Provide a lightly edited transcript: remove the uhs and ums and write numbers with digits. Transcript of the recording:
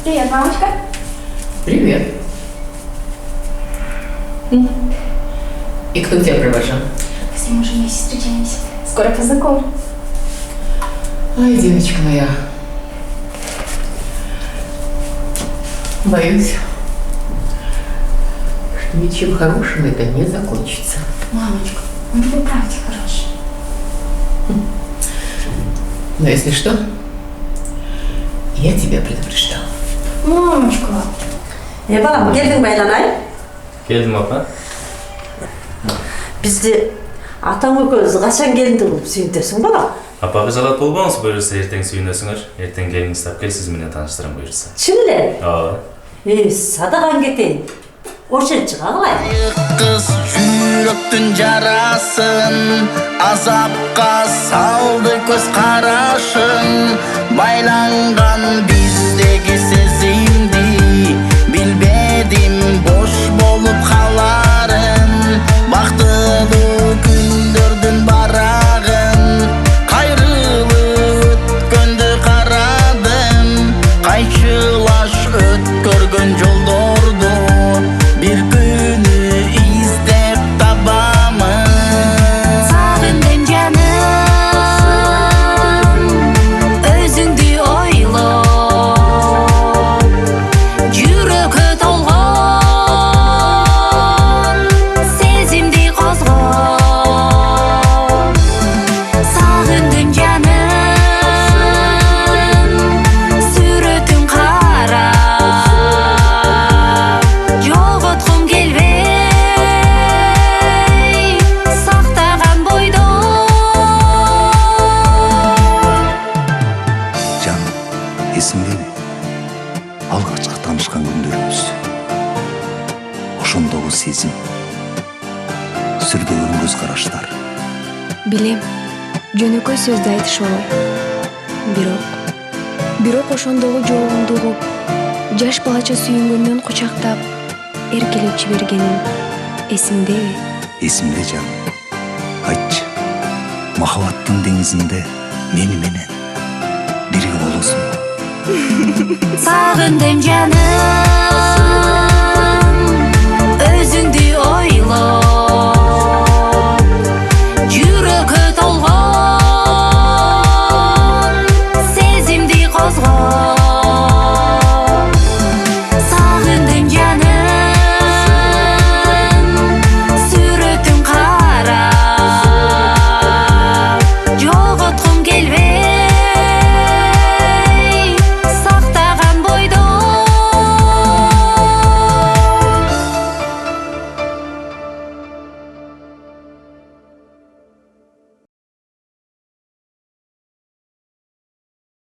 Привет, мамочка. Привет. И кто тебя привожал? С ним уже месяц встречаемся. Скоро познакомлю. Ай, девочка моя. Боюсь, что ничем хорошим это не закончится. Мамочка, он тебе правда хороший. Но если что, я тебя предупреждал. Мамочка. Балам, келдің бе Айланай? Келдім апа. Бізде атаң екеуіңіз қашан келінді қылып сүйінтесің бала? Апаға жалат болбаңыз, бұйырса ертең сүйінесіңер. Ертең келіңіз тап кел, сіз менен таныштырам бұйырса. Шынымен? Ооба. Садаған кетейін. Оршын шыға қалай? Қыз жүректің жарасын, азапқа салды көз қарашын. Байланған біздегі сезімді, білбедім бош болып қаларын. Бақтылы күндердің барағын, қайрылы өткенді қарадым. Қайшылаш өткөргөн жолдорды bir günü izlep tabamın. Sağındın canım, özündü oyla. Yürek dolğan, sezimdi qozğan. Sağındın canım, suretin qara. Жоғытқым келбей, сақтаған бойда. Canım, есіңде ме? Алғашқы танышқан күндеріміз. Ошондогу сезим, сүрдөгөн көз караштар. Билем, жөнөкөй сөздү айтыш олой. Бирок ошондогу жоогунду угуп, жаш балача сүйүнгөндөн кучактап, эркелеп жибергенин эсиңдеби? Есімде canım. Айтчы, махаббаттын деңизинде мени менен бирге болосуңбу? Sağındın canım,